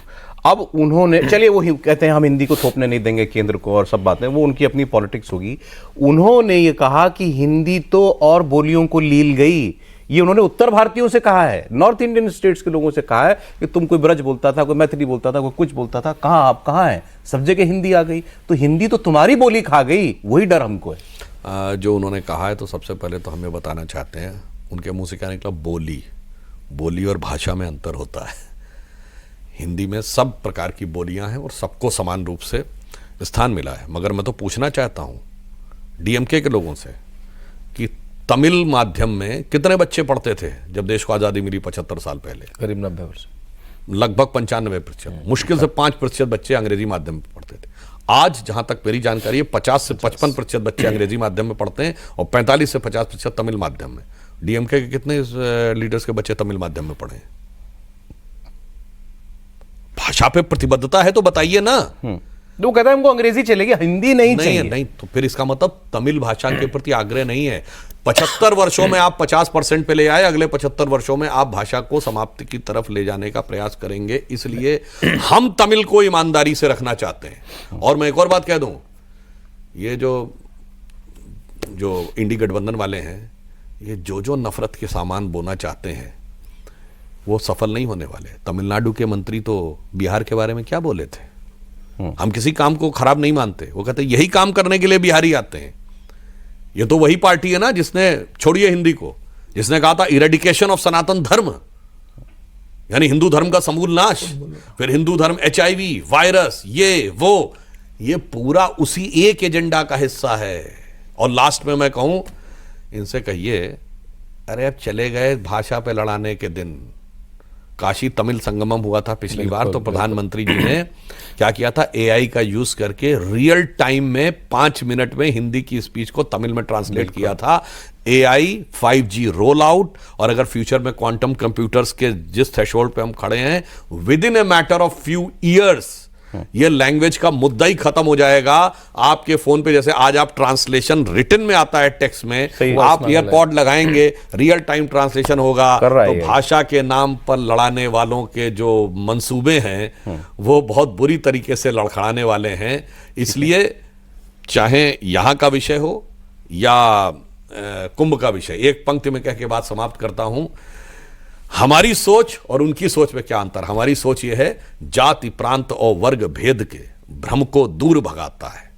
अब उन्होंने, चलिए वो कहते हैं हम हिंदी को थोपने नहीं देंगे केंद्र को और सब बातें, वो उनकी अपनी पॉलिटिक्स होगी। उन्होंने ये कहा कि हिंदी तो और बोलियों को लील गई। ये उन्होंने उत्तर भारतीयों से कहा है, नॉर्थ इंडियन स्टेट्स के लोगों से कहा है कि तुम कोई ब्रज बोलता था, कोई मैथिली बोलता था, कोई कुछ बोलता था, कहाँ आप कहाँ हैं? सब जगह हिंदी आ गई, तो हिंदी तो तुम्हारी बोली खा गई। वही डर हमको है। जो उन्होंने कहा है, तो सबसे पहले तो हमें बताना चाहते हैं, उनके मुंह से क्या निकला? बोली और भाषा में अंतर होता है। हिंदी में सब प्रकार की बोलियां हैं और सबको समान रूप से स्थान मिला है। मगर मैं तो पूछना चाहता हूं डीएमके के लोगों से कि तमिल माध्यम में कितने बच्चे पढ़ते थे जब देश को आज़ादी मिली 75 साल पहले? करीब 90%, लगभग 95%। मुश्किल से 5% बच्चे अंग्रेजी माध्यम में पढ़ते थे। आज जहां तक मेरी जानकारी है 50 से 55% बच्चे अंग्रेजी माध्यम में पढ़ते हैं और 45 से 50% तमिल माध्यम में। डीएमके के कितने लीडर्स के बच्चे तमिल माध्यम में पढ़े हैं? भाषा पे प्रतिबद्धता है तो बताइए ना। वो कहता है हमको अंग्रेजी चलेगी, हिंदी नहीं चाहिए। नहीं, तो फिर इसका मतलब तमिल भाषा के प्रति आग्रह नहीं है। 75 वर्षों में आप 50% पे ले आए, अगले 75 वर्षों में आप भाषा को समाप्ति की तरफ ले जाने का प्रयास करेंगे। इसलिए हम तमिल को ईमानदारी से रखना चाहते हैं। और मैं एक और बात कह दूं, ये जो इंडी गठबंधन वाले हैं, ये जो नफरत के सामान बोना चाहते हैं वो सफल नहीं होने वाले। तमिलनाडु के मंत्री तो बिहार के बारे में क्या बोले थे? हम किसी काम को खराब नहीं मानते, वो कहते यही काम करने के लिए बिहारी आते हैं। ये तो वही पार्टी है ना जिसने, छोड़िए हिंदी को, जिसने कहा था इरेडिकेशन ऑफ सनातन धर्म, यानी हिंदू धर्म का समूल नाश। फिर हिंदू धर्म HIV, वायरस, ये वो, ये पूरा उसी एक एजेंडा का हिस्सा है। और लास्ट में मैं कहूं, इनसे कहिए, अरे अब चले गए भाषा पे लड़ाने के दिन। काशी तमिल संगमम हुआ था पिछली बार, तो प्रधानमंत्री जी ने क्या किया था, एआई का यूज करके रियल टाइम में 5 मिनट में हिंदी की स्पीच को तमिल में ट्रांसलेट किया था। एआई 5G रोल आउट, और अगर फ्यूचर में क्वांटम कंप्यूटर्स के जिस थ्रेशोल्ड पे हम खड़े हैं, with in a matter of few years ये लैंग्वेज का मुद्दा ही खत्म हो जाएगा। आपके फोन पे जैसे आज आप ट्रांसलेशन रिटन में आता है टेक्स्ट में, आप ईयरपॉड लगाएंगे, रियल टाइम ट्रांसलेशन होगा। तो भाषा के नाम पर लड़ाने वालों के जो मंसूबे हैं वो बहुत बुरी तरीके से लड़खड़ाने वाले हैं। इसलिए चाहे यहां का विषय हो या कुंभ का विषय, एक पंक्ति में कह के बात समाप्त करता हूं। हमारी सोच और उनकी सोच में क्या अंतर? हमारी सोच यह है, जाति प्रांत और वर्ग भेद के भ्रम को दूर भगाता है,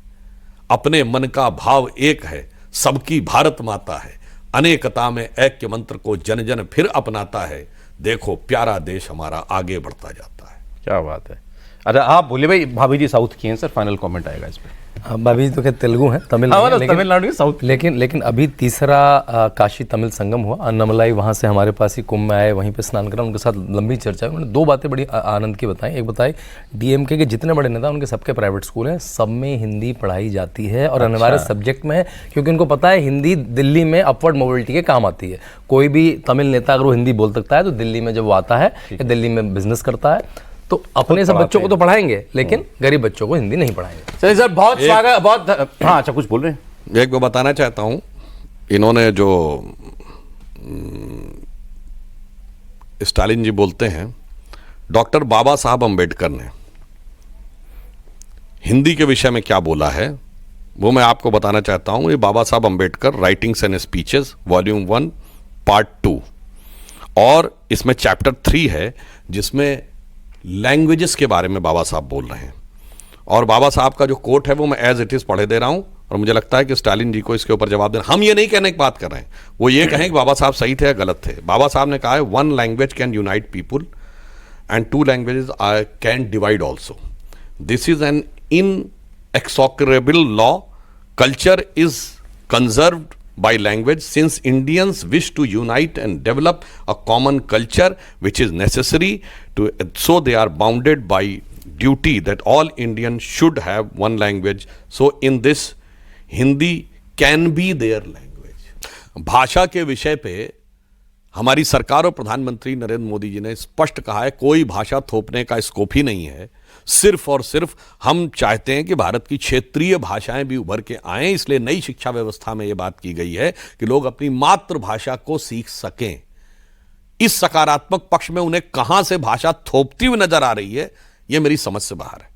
अपने मन का भाव एक है, सबकी भारत माता है, अनेकता में ऐक्य मंत्र को जन जन फिर अपनाता है, देखो प्यारा देश हमारा आगे बढ़ता जाता है। क्या बात है। अच्छा आप बोले भाई, भाभी जी साउथ की हैं सर, फाइनल कमेंट आएगा इस पर। भाभी तो क्या तेलुगु है, तमिल नहीं है, तमिलनाडु साउथ। लेकिन अभी तीसरा काशी तमिल संगम हुआ, अन्नमलाई वहाँ से हमारे पास ही कुंभ में आए, वहीं पे स्नान करा, उनके साथ लंबी चर्चा। उन्होंने 2 बातें बड़ी आनंद की बताई। एक बताई, डीएमके के जितने बड़े नेता उनके सबके प्राइवेट स्कूल हैं, सब में हिंदी पढ़ाई जाती है और अनिवार्य सब्जेक्ट में है, क्योंकि उनको पता है हिंदी दिल्ली में अपवर्ड मोबिलिटी के काम आती है। कोई भी तमिल नेता अगर वो हिंदी बोल सकता है तो दिल्ली में जब वो आता है या दिल्ली में बिजनेस करता है तो अपने सब बच्चों को तो पढ़ाएंगे, लेकिन गरीब बच्चों को हिंदी नहीं पढ़ाएंगे। चलिए सर, बहुत स्वागत, बहुत हाँ। अच्छा कुछ बोल रहे हैं? एक मैं बताना चाहता हूं, इन्होंने जो स्टालिन जी बोलते हैं, डॉक्टर बाबा साहब अंबेडकर ने हिंदी के विषय में क्या बोला है वो मैं आपको बताना चाहता हूं। ये बाबा साहब Ambedkar writings and speeches volume 1 part 2, और इसमें चैप्टर 3 है जिसमें लैंग्वेजेस के बारे में बाबा साहब बोल रहे हैं। और बाबा साहब का जो कोट है वो मैं एज इट इज पढ़े दे रहा हूं, और मुझे लगता है कि स्टालिन जी को इसके ऊपर जवाब देना। हम ये नहीं कहने की बात कर रहे हैं, वो ये कहें कि बाबा साहब सही थे या गलत थे। बाबा साहब ने कहा है, 1 language can unite people and 2 languages can divide also. This is an inexorable law. Culture is conserved by language, since Indians wish to unite and develop a common culture which is necessary to, so they are bounded by duty that all Indians should have one language. So in this, Hindi can be their language. भाषा के विषय पे हमारी सरकार और प्रधानमंत्री नरेंद्र मोदी जी ने स्पष्ट कहा है, कोई भाषा थोपने का स्कोप ही नहीं है। सिर्फ और सिर्फ हम चाहते हैं कि भारत की क्षेत्रीय भाषाएं भी उभर के आएं, इसलिए नई शिक्षा व्यवस्था में यह बात की गई है कि लोग अपनी मातृभाषा को सीख सकें। इस सकारात्मक पक्ष में उन्हें कहां से भाषा थोपती हुई नजर आ रही है, यह मेरी समझ से बाहर है।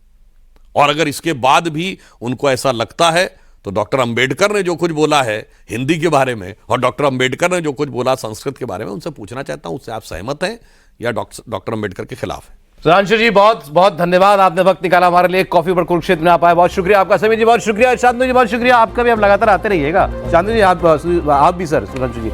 और अगर इसके बाद भी उनको ऐसा लगता है तो डॉक्टर अंबेडकर ने जो कुछ बोला है हिंदी के बारे में और डॉक्टर अंबेडकर ने जो कुछ बोला संस्कृत के बारे में, उनसे पूछना चाहता हूं, उससे आप सहमत हैं या डॉक्टर अंबेडकर के खिलाफ है? सुधांशु जी बहुत बहुत धन्यवाद, आपने वक्त निकाला हमारे लिए, कॉफी पर कुरुक्षेत्र में आप आए, बहुत शुक्रिया आपका। समीर जी बहुत शुक्रिया, शांतनु जी बहुत शुक्रिया, आपका भी आप लगातार आते रहिएगा। शांतनु जी आप भी सर, सुधांशु जी